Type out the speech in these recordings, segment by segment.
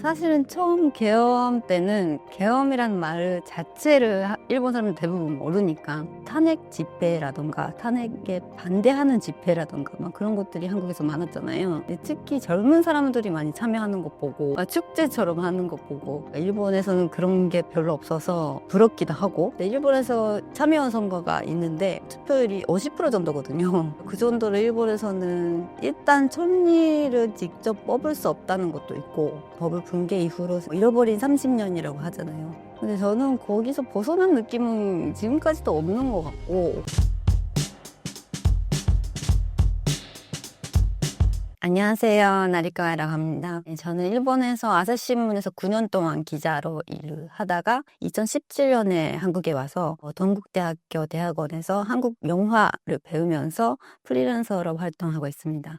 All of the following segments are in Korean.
사실은 처음 계엄 때는 계엄이라는 말 자체를 일본 사람들 대부분 모르니까 탄핵 집회라던가 탄핵에 반대하는 집회라던가 막 그런 것들이 한국에서 많았잖아요. 특히 젊은 사람들이 많이 참여하는 것 보고 축제처럼 하는 것 보고 일본에서는 그런 게 별로 없어서 부럽기도 하고, 일본에서 참여원 선거가 있는데 투표율이 50% 정도거든요. 그 정도로 일본에서는 일단 총리를 직접 뽑을 수 없다는 것도 있고, 법을 붕괴 이후로 잃어버린 30년이라고 하잖아요. 근데 저는 거기서 벗어난 느낌은 지금까지도 없는 것 같고. 안녕하세요. 나리카와라고 합니다. 저는 일본에서 아사히신문에서 9년 동안 기자로 일을 하다가 2017년에 한국에 와서 동국대학교 대학원에서 한국 영화를 배우면서 프리랜서로 활동하고 있습니다.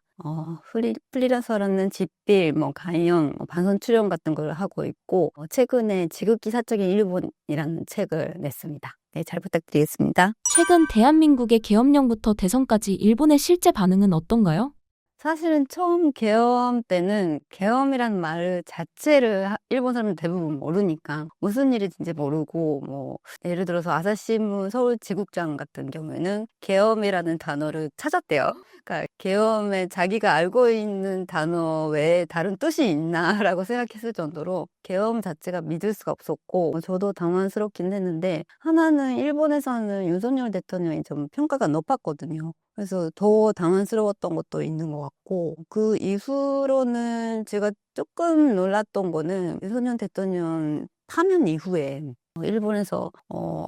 프리랜서로는 집필, 강연, 방송 출연 같은 걸 하고 있고, 최근에 지극히 사적인 일본이라는 책을 냈습니다. 네, 잘 부탁드리겠습니다. 최근 대한민국의 계엄령부터 대선까지 일본의 실제 반응은 어떤가요? 사실은 처음 계엄 때는 계엄이라는 말 자체를 일본 사람들 대부분 모르니까 무슨 일인지 모르고, 예를 들어서 아사히신문 서울 지국장 같은 경우에는 계엄이라는 단어를 찾았대요. 그러니까 계엄에 자기가 알고 있는 단어 외에 다른 뜻이 있나라고 생각했을 정도로 계엄 자체가 믿을 수가 없었고, 저도 당황스럽긴 했는데, 하나는 일본에서는 윤석열 대통령이 좀 평가가 높았거든요. 그래서 더 당황스러웠던 것도 있는 것 같고, 그 이후로는 제가 조금 놀랐던 거는 윤석열 대통령 파면 이후에 일본에서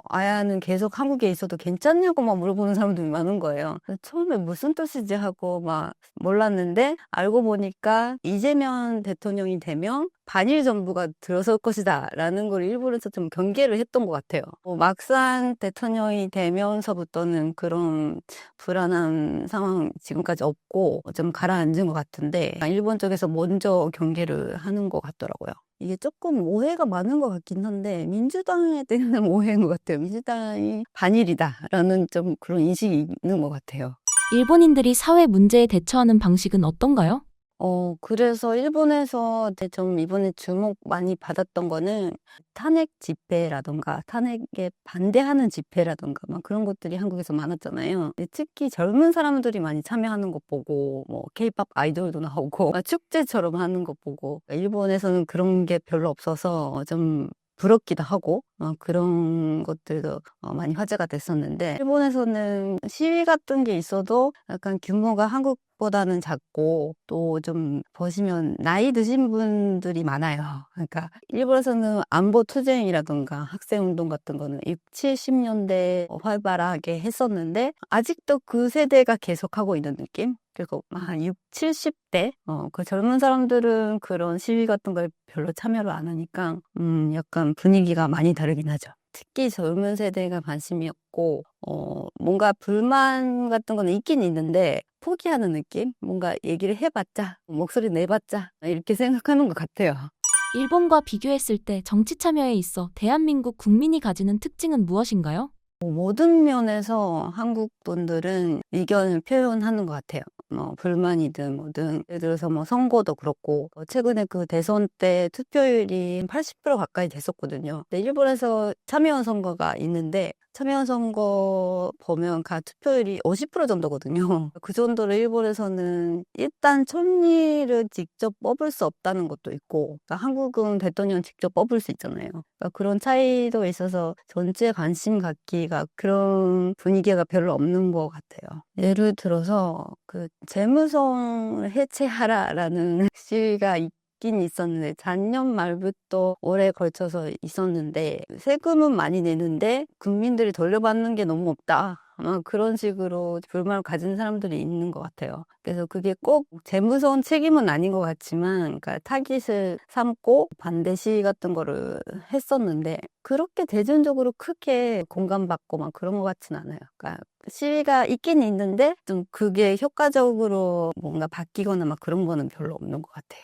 아야는 계속 한국에 있어도 괜찮냐고 막 물어보는 사람들이 많은 거예요. 그래서 처음에 무슨 뜻이지 하고 막 몰랐는데, 알고 보니까 이재명 대통령이 되면 반일 정부가 들어설 것이다 라는 걸 일본에서 좀 경계를 했던 것 같아요. 막상 대통령이 되면서부터는 그런 불안한 상황 지금까지 없고 좀 가라앉은 것 같은데, 일본 쪽에서 먼저 경계를 하는 것 같더라고요. 이게 조금 오해가 많은 것 같긴 한데, 민주당에 대한 오해인 것 같아요. 민주당이 반일이다라는 좀 그런 인식이 있는 것 같아요. 일본인들이 사회 문제에 대처하는 방식은 어떤가요? 그래서 일본에서 좀 이번에 주목 많이 받았던 거는 탄핵 집회라던가 탄핵에 반대하는 집회라던가 막 그런 것들이 한국에서 많았잖아요. 특히 젊은 사람들이 많이 참여하는 것 보고, 케이팝 아이돌도 나오고 축제처럼 하는 것 보고, 일본에서는 그런 게 별로 없어서 좀 부럽기도 하고, 그런 것들도 많이 화제가 됐었는데, 일본에서는 시위 같은 게 있어도 약간 규모가 한국보다는 작고, 또 좀 보시면 나이 드신 분들이 많아요. 그러니까 일본에서는 안보 투쟁이라든가 학생운동 같은 거는 6, 70년대 활발하게 했었는데, 아직도 그 세대가 계속하고 있는 느낌? 그리고 한 6, 70대? 그 젊은 사람들은 그런 시위 같은 걸 별로 참여를 안 하니까, 약간 분위기가 많이 다르긴 하죠. 특히 젊은 세대가 관심이 없고, 뭔가 불만 같은 거는 있긴 있는데, 포기하는 느낌? 뭔가 얘기를 해봤자, 목소리 내봤자, 이렇게 생각하는 것 같아요. 일본과 비교했을 때 정치 참여에 있어 대한민국 국민이 가지는 특징은 무엇인가요? 모든 면에서 한국 분들은 의견을 표현하는 것 같아요. 불만이든 뭐든. 예를 들어서 선거도 그렇고, 최근에 그 대선 때 투표율이 80% 가까이 됐었거든요. 근데 일본에서 참여원 선거가 있는데, 참여원 선거 보면 투표율이 50% 정도거든요. 그 정도로 일본에서는 일단 총리를 직접 뽑을 수 없다는 것도 있고, 그러니까 한국은 대통령 직접 뽑을 수 있잖아요. 그러니까 그런 차이도 있어서 전체 관심 갖기가 그런 분위기가 별로 없는 것 같아요. 예를 들어서 그 재무성을 해체하라라는 시위가 있긴 있었는데, 작년 말부터 올해 걸쳐서 있었는데, 세금은 많이 내는데 국민들이 돌려받는 게 너무 없다, 아마 그런 식으로 불만을 가진 사람들이 있는 것 같아요. 그래서 그게 꼭 재무서운 책임은 아닌 것 같지만, 그러니까 타깃을 삼고 반대 시위 같은 거를 했었는데, 그렇게 대중적으로 크게 공감받고 막 그런 것 같진 않아요. 그러니까 시위가 있긴 있는데 좀 그게 효과적으로 뭔가 바뀌거나 막 그런 거는 별로 없는 것 같아요.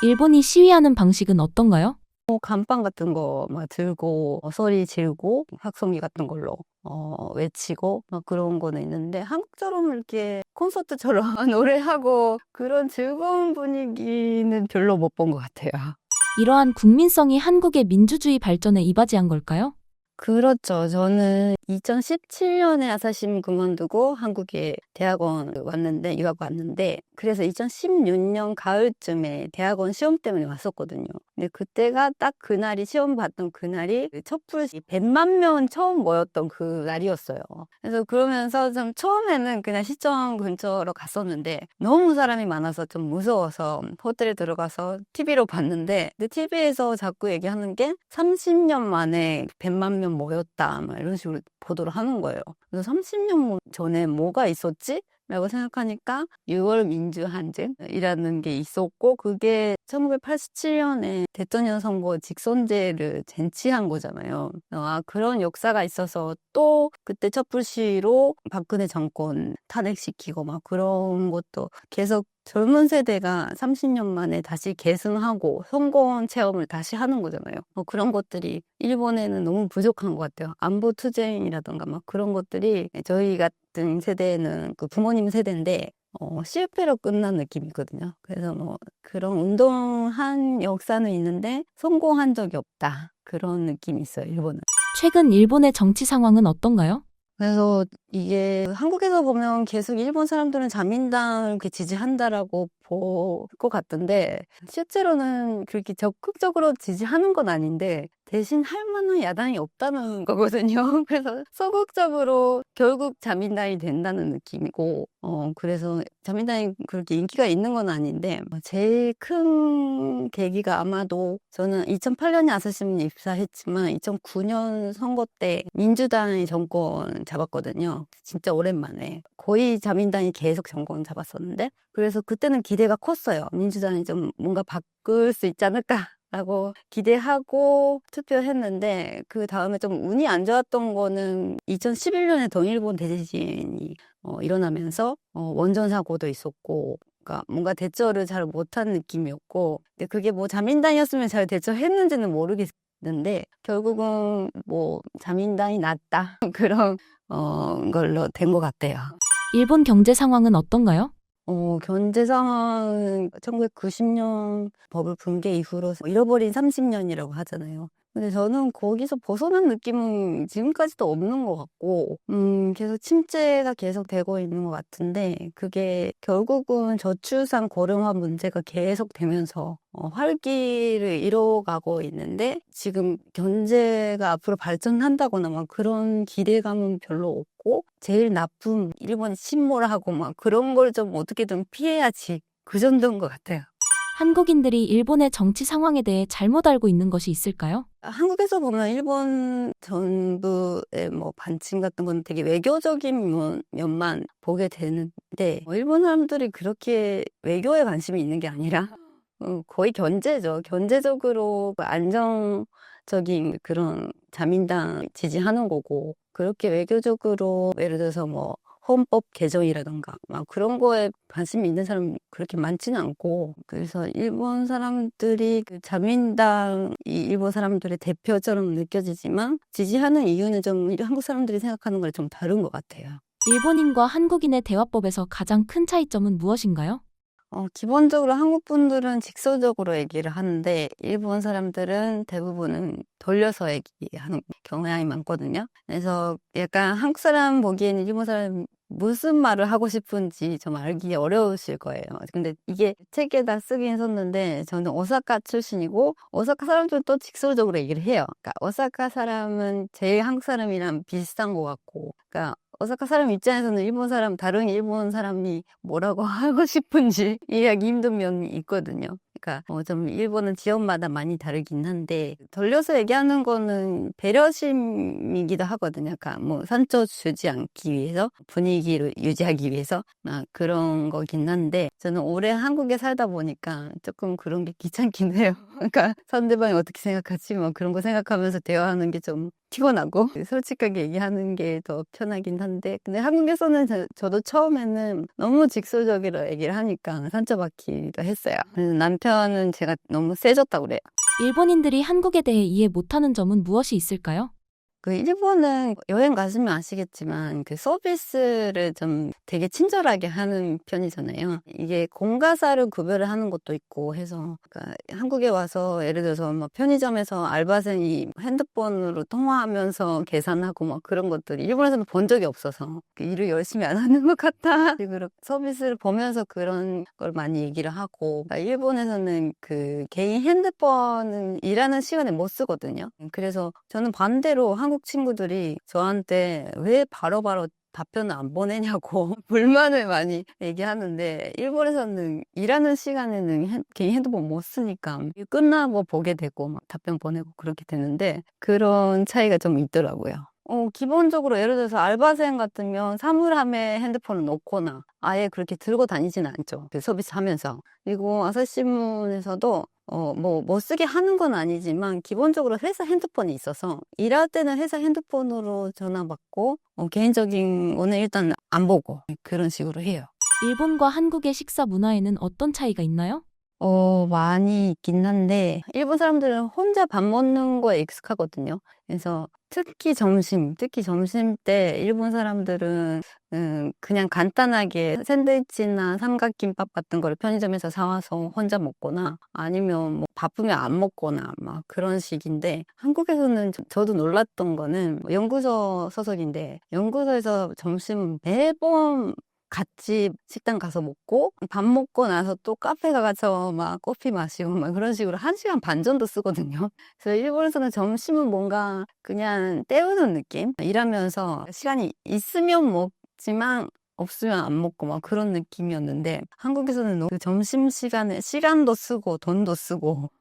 일본이 시위하는 방식은 어떤가요? 간판 같은 거 막 들고 소리 지르고 확성기 같은 걸로 외치고 막 그런 거는 있는데, 한국처럼 이렇게 콘서트처럼 노래하고 그런 즐거운 분위기는 별로 못 본 것 같아요. 이러한 국민성이 한국의 민주주의 발전에 이바지한 걸까요? 그렇죠. 저는 2017년에 아사심 그만두고 한국에 대학원 왔는데, 유학 왔는데, 그래서 2016년 가을쯤에 대학원 시험 때문에 왔었거든요. 근데 그때가 딱 그날이, 시험 봤던 그날이 촛불 100만 명 처음 모였던 그 날이었어요. 그래서 그러면서 좀 처음에는 그냥 시청 근처로 갔었는데, 너무 사람이 많아서 좀 무서워서 호텔에 들어가서 TV로 봤는데, 근데 TV에서 자꾸 얘기하는 게 30년 만에 100만 명 모였다, 막 이런 식으로 보도를 하는 거예요. 그래서 30년 전에 뭐가 있었지? 라고 생각하니까 6월 민주항쟁이라는 게 있었고, 그게 1987년에 대통령 선거 직선제를 쟁취한 거잖아요. 그런 역사가 있어서 또 그때 촛불시위로 박근혜 정권 탄핵시키고 막 그런 것도 계속 젊은 세대가 30년 만에 다시 계승하고 선거원 체험을 다시 하는 거잖아요. 그런 것들이 일본에는 너무 부족한 것 같아요. 안보 투쟁이라던가 막 그런 것들이 저희 같은 세대는 그 부모님 세대인데 실패로 끝난 느낌이거든요. 그래서 뭐 그런 운동한 역사는 있는데 성공한 적이 없다. 그런 느낌이 있어요, 일본은. 최근 일본의 정치 상황은 어떤가요? 그래서 이게 한국에서 보면 계속 일본 사람들은 자민당을 이렇게 지지한다라고 볼 것 같던데, 실제로는 그렇게 적극적으로 지지하는 건 아닌데 대신 할 만한 야당이 없다는 거거든요. 그래서 소극적으로 결국 자민당이 된다는 느낌이고, 그래서 자민당이 그렇게 인기가 있는 건 아닌데, 제일 큰 계기가 아마도 저는 2008년에 아사시민에 입사했지만 2009년 선거 때 민주당이 정권 잡았거든요. 진짜 오랜만에. 거의 자민당이 계속 정권 잡았었는데, 그래서 그때는 기대가 컸어요. 민주당이 좀 뭔가 바꿀 수 있지 않을까라고 기대하고 투표했는데, 그 다음에 좀 운이 안 좋았던 거는 2011년에 동일본 대지진이 일어나면서 원전 사고도 있었고, 그러니까 뭔가 대처를 잘 못한 느낌이었고, 근데 그게 뭐 자민당이었으면 잘 대처했는지는 모르겠는데 결국은 뭐 자민당이 낫다 그런 걸로 된 것 같아요. 일본 경제 상황은 어떤가요? 경제 상황은 1990년 버블 붕괴 이후로 잃어버린 30년이라고 하잖아요. 근데 저는 거기서 벗어난 느낌은 지금까지도 없는 것 같고, 계속 침체가 계속 되고 있는 것 같은데, 그게 결국은 저출산 고령화 문제가 계속 되면서 활기를 잃어가고 있는데, 지금 경제가 앞으로 발전한다거나 막 그런 기대감은 별로 없고, 제일 나쁜 일본이 침몰하고 막 그런 걸 좀 어떻게든 피해야지. 그 정도인 것 같아요. 한국인들이 일본의 정치 상황에 대해 잘못 알고 있는 것이 있을까요? 한국에서 보면 일본 정부의 뭐 반침 같은 건 되게 외교적인 면만 보게 되는데, 일본 사람들이 그렇게 외교에 관심이 있는 게 아니라 거의 견제죠. 견제적으로 안정적인 그런 자민당 지지하는 거고, 그렇게 외교적으로 예를 들어서 뭐 헌법 개정이라던가 막 그런 거에 관심이 있는 사람 그렇게 많지는 않고, 그래서 일본 사람들이 그 자민당이 일본 사람들의 대표처럼 느껴지지만 지지하는 이유는 좀 한국 사람들이 생각하는 거랑 좀 다른 것 같아요. 일본인과 한국인의 대화법에서 가장 큰 차이점은 무엇인가요? 기본적으로 한국 분들은 직설적으로 얘기를 하는데 일본 사람들은 대부분은 돌려서 얘기하는 경향이 많거든요. 그래서 약간 한국 사람 보기에는 일본 사람 무슨 말을 하고 싶은지 좀 알기 어려우실 거예요. 근데 이게 책에다 쓰긴 썼는데, 저는 오사카 출신이고 오사카 사람들은 또 직설적으로 얘기를 해요. 그러니까 오사카 사람은 제일 한국 사람이랑 비슷한 것 같고, 그러니까 오사카 사람 입장에서는 다른 일본 사람이 뭐라고 하고 싶은지 이해하기 힘든 면이 있거든요. 그러니까 좀 일본은 지역마다 많이 다르긴 한데, 돌려서 얘기하는 거는 배려심이기도 하거든요. 그러니까 뭐 상처 주지 않기 위해서, 분위기를 유지하기 위해서 그런 거긴 한데, 저는 오래 한국에 살다 보니까 조금 그런 게 귀찮긴 해요. 그러니까 상대방이 어떻게 생각하지? 뭐 그런 거 생각하면서 대화하는 게 좀 피곤하고 솔직하게 얘기하는 게 더 편하긴 한데, 근데 한국에서는 저도 처음에는 너무 직설적으로 얘기를 하니까 상처받기도 했어요. 그래서 남편은 제가 너무 세졌다고 그래요. 일본인들이 한국에 대해 이해 못하는 점은 무엇이 있을까요? 그 일본은 여행 가시면 아시겠지만 그 서비스를 좀 되게 친절하게 하는 편이잖아요. 이게 공과사를 구별을 하는 것도 있고 해서 그러니까 한국에 와서 예를 들어서 뭐 편의점에서 알바생이 핸드폰으로 통화하면서 계산하고 막 그런 것들이 일본에서는 본 적이 없어서 일을 열심히 안 하는 것 같다. 그리고 서비스를 보면서 그런 걸 많이 얘기를 하고 그러니까 일본에서는 그 개인 핸드폰은 일하는 시간에 못 쓰거든요. 그래서 저는 반대로 한국 친구들이 저한테 왜 바로바로 답변을 안 보내냐고 불만을 많이 얘기하는데 일본에서는 일하는 시간에는 개인 핸드폰 못 쓰니까 끝나고 보게 되고 막 답변 보내고 그렇게 되는데 그런 차이가 좀 있더라고요. 기본적으로 예를 들어서 알바생 같으면 사물함에 핸드폰을 놓거나 아예 그렇게 들고 다니지는 않죠. 그 서비스 하면서. 그리고 아사히신문에서도 뭐 쓰게 하는 건 아니지만 기본적으로 회사 핸드폰이 있어서 일할 때는 회사 핸드폰으로 전화 받고 개인적인 거는 일단 안 보고 그런 식으로 해요. 일본과 한국의 식사 문화에는 어떤 차이가 있나요? 많이 있긴 한데, 일본 사람들은 혼자 밥 먹는 거에 익숙하거든요. 그래서 특히 점심 때 일본 사람들은 그냥 간단하게 샌드위치나 삼각김밥 같은 거를 편의점에서 사와서 혼자 먹거나 아니면 뭐 바쁘면 안 먹거나 막 그런 식인데 한국에서는 저도 놀랐던 거는 연구소 소속인데 연구소에서 점심 매번 같이 식당 가서 먹고 밥 먹고 나서 또 카페 가서 막 커피 마시고 막 그런 식으로 1시간 반 정도 쓰거든요. 그래서 일본에서는 점심은 뭔가 그냥 때우는 느낌? 일하면서 시간이 있으면 먹지만 없으면 안 먹고 막 그런 느낌이었는데 한국에서는 그 점심시간에 시간도 쓰고 돈도 쓰고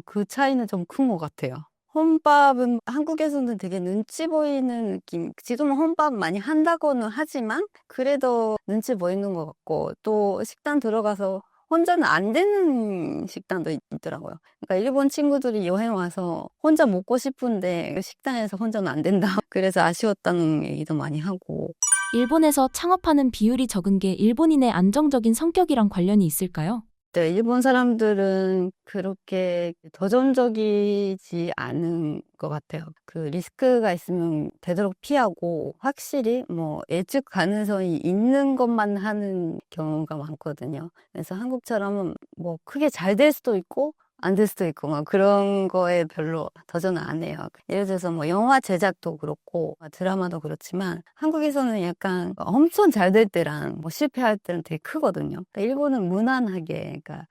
그 차이는 좀 큰 것 같아요. 혼밥은 한국에서는 되게 눈치 보이는 느낌. 지금은 혼밥 많이 한다고는 하지만 그래도 눈치 보이는 것 같고 또 식당 들어가서 혼자는 안 되는 식당도 있더라고요. 그러니까 일본 친구들이 여행 와서 혼자 먹고 싶은데 식당에서 혼자는 안 된다. 그래서 아쉬웠다는 얘기도 많이 하고. 일본에서 창업하는 비율이 적은 게 일본인의 안정적인 성격이랑 관련이 있을까요? 네, 일본 사람들은 그렇게 도전적이지 않은 것 같아요. 그 리스크가 있으면 되도록 피하고 확실히 뭐 예측 가능성이 있는 것만 하는 경우가 많거든요. 그래서 한국처럼 뭐 크게 잘 될 수도 있고 안 될 수도 있고 막 그런 거에 별로 도전을 안 해요. 예를 들어서 뭐 영화 제작도 그렇고 드라마도 그렇지만 한국에서는 약간 엄청 잘 될 때랑 뭐 실패할 때는 되게 크거든요. 그러니까 일본은 무난하게 그러니까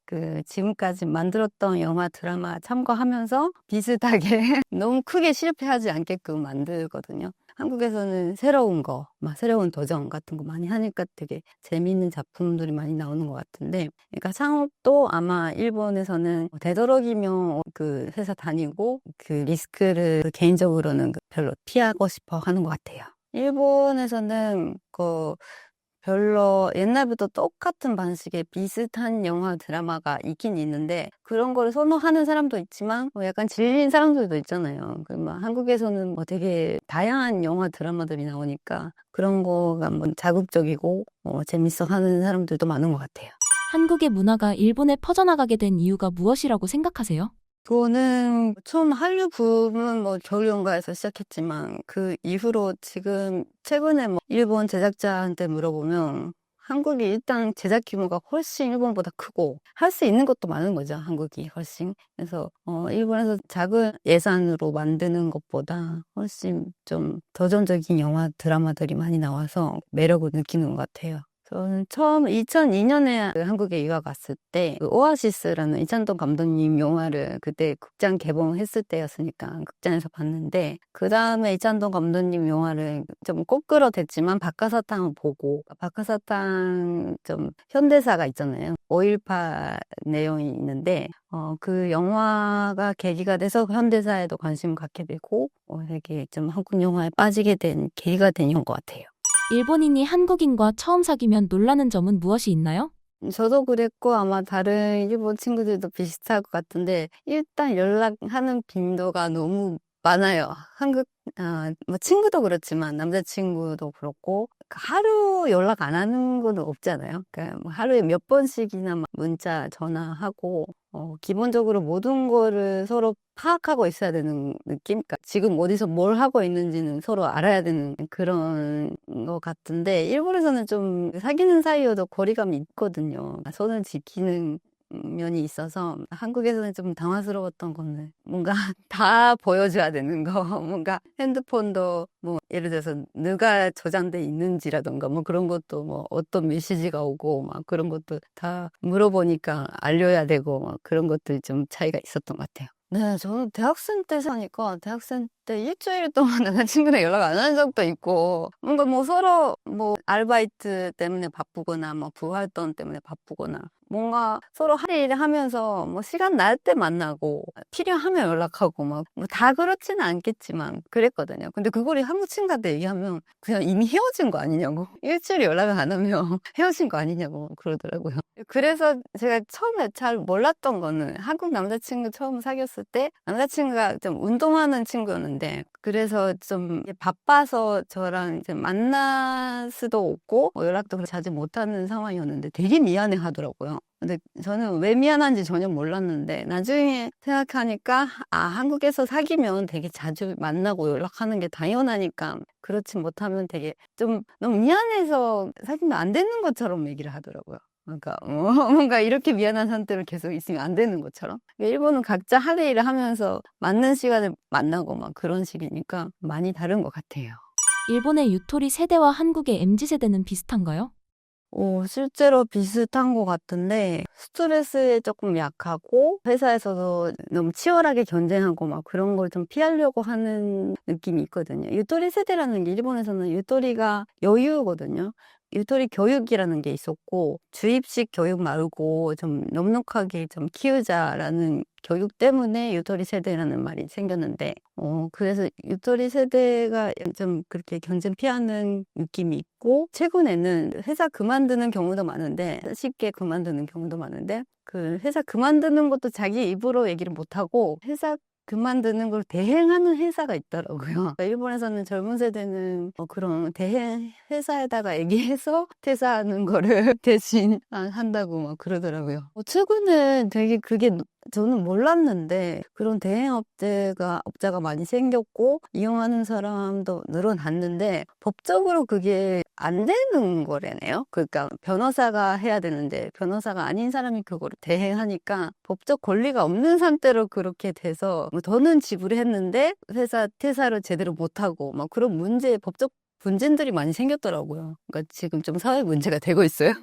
그 지금까지 만들었던 영화 드라마 참고하면서 비슷하게 너무 크게 실패하지 않게끔 만들거든요. 한국에서는 새로운 거, 막 새로운 도전 같은 거 많이 하니까 되게 재미있는 작품들이 많이 나오는 것 같은데, 그러니까 창업도 아마 일본에서는 되도록이면 그 회사 다니고 그 리스크를 개인적으로는 별로 피하고 싶어 하는 것 같아요. 일본에서는 그 별로 옛날부터 똑같은 방식의 비슷한 영화 드라마가 있긴 있는데 그런 거를 선호하는 사람도 있지만 뭐 약간 질린 사람들도 있잖아요. 한국에서는 뭐 되게 다양한 영화 드라마들이 나오니까 그런 거가 뭐 자극적이고 재밌어 하는 사람들도 많은 것 같아요. 한국의 문화가 일본에 퍼져나가게 된 이유가 무엇이라고 생각하세요? 그거는 처음 한류 붐은 뭐 겨울연가에서 시작했지만 그 이후로 지금 최근에 뭐 일본 제작자한테 물어보면 한국이 일단 제작 규모가 훨씬 일본보다 크고 할 수 있는 것도 많은 거죠. 한국이 훨씬. 그래서 일본에서 작은 예산으로 만드는 것보다 훨씬 좀 도전적인 영화 드라마들이 많이 나와서 매력을 느끼는 것 같아요. 저는 처음 2002년에 한국에 유학 왔을 때 오아시스라는 이찬동 감독님 영화를 그때 극장 개봉했을 때였으니까 극장에서 봤는데 그 다음에 이찬동 감독님 영화를 좀 꼬꾸라됐지만 박하사탕을 보고 박하사탕 좀 현대사가 있잖아요. 5.18 내용이 있는데 그 영화가 계기가 돼서 현대사에도 관심을 갖게 되고 되게 좀 한국 영화에 빠지게 된 계기가 된 것 같아요. 일본인이 한국인과 처음 사귀면 놀라는 점은 무엇이 있나요? 저도 그랬고 아마 다른 일본 친구들도 비슷할 것 같은데 일단 연락하는 빈도가 너무 많아요. 뭐 친구도 그렇지만 남자친구도 그렇고 하루 연락 안 하는 건 없잖아요. 그러니까 뭐 하루에 몇 번씩이나 막 문자, 전화하고 기본적으로 모든 거를 서로 파악하고 있어야 되는 느낌? 그러니까 지금 어디서 뭘 하고 있는지는 서로 알아야 되는 그런 것 같은데 일본에서는 좀 사귀는 사이여도 거리감이 있거든요. 선을 지키는 면이 있어서 한국에서는 좀 당황스러웠던 거는 뭔가 다 보여줘야 되는 거 뭔가 핸드폰도 뭐 예를 들어서 누가 저장돼 있는지라던가 뭐 그런 것도 뭐 어떤 메시지가 오고 막 그런 것도 다 물어보니까 알려야 되고 막 그런 것들 좀 차이가 있었던 것 같아요. 네, 저는 대학생 때 사니까 대학생 때 일주일 동안 남자친구랑 연락 안 한 적도 있고 뭔가 뭐 서로 뭐 아르바이트 때문에 바쁘거나 뭐 부활동 때문에 바쁘거나 뭔가 서로 할 일 하면서 뭐 시간 날 때 만나고 필요하면 연락하고 막 뭐 다 그렇지는 않겠지만 그랬거든요. 근데 그거를 한국 친구한테 얘기하면 그냥 이미 헤어진 거 아니냐고 일주일 연락을 안 하면 헤어진 거 아니냐고 그러더라고요. 그래서 제가 처음에 잘 몰랐던 거는 한국 남자친구 처음 사귀었을 때 남자친구가 좀 운동하는 친구였는데 그래서 좀 바빠서 저랑 이제 만날 수도 없고 연락도 그렇게 자주 못하는 상황이었는데 되게 미안해 하더라고요. 근데 저는 왜 미안한지 전혀 몰랐는데 나중에 생각하니까 한국에서 사귀면 되게 자주 만나고 연락하는 게 당연하니까 그렇지 못하면 되게 좀 너무 미안해서 사귀면 안 되는 것처럼 얘기를 하더라고요. 그러니까 뭔가 이렇게 미안한 상태로 계속 있으면 안 되는 것처럼. 일본은 각자 할 일을 하면서 맞는 시간에 만나고 막 그런 식이니까 많이 다른 것 같아요. 일본의 유토리 세대와 한국의 MZ세대는 비슷한가요? 실제로 비슷한 것 같은데 스트레스에 조금 약하고 회사에서도 너무 치열하게 경쟁하고 막 그런 걸 좀 피하려고 하는 느낌이 있거든요. 유토리 세대라는 게 일본에서는 유토리가 여유거든요. 유토리 교육이라는 게 있었고 주입식 교육 말고 좀 넉넉하게 좀 키우자라는 교육 때문에 유토리 세대라는 말이 생겼는데 그래서 유토리 세대가 좀 그렇게 경쟁 피하는 느낌이 있고 최근에는 회사 그만두는 경우도 많은데 쉽게 그만두는 경우도 많은데 그 회사 그만두는 것도 자기 입으로 얘기를 못하고 회사 그만두는 걸 대행하는 회사가 있더라고요. 그러니까 일본에서는 젊은 세대는 그런 대행 회사에다가 얘기해서 퇴사하는 거를 대신 한다고 막 그러더라고요. 최근에 되게 그게 저는 몰랐는데 그런 대행 업자가 많이 생겼고 이용하는 사람도 늘어났는데 법적으로 그게 안 되는 거래네요. 그러니까 변호사가 해야 되는데 변호사가 아닌 사람이 그거를 대행하니까 법적 권리가 없는 상태로 그렇게 돼서 뭐 더는 지불했는데 회사 퇴사를 제대로 못하고 막 그런 법적 분쟁들이 많이 생겼더라고요. 그러니까 지금 좀 사회 문제가 되고 있어요.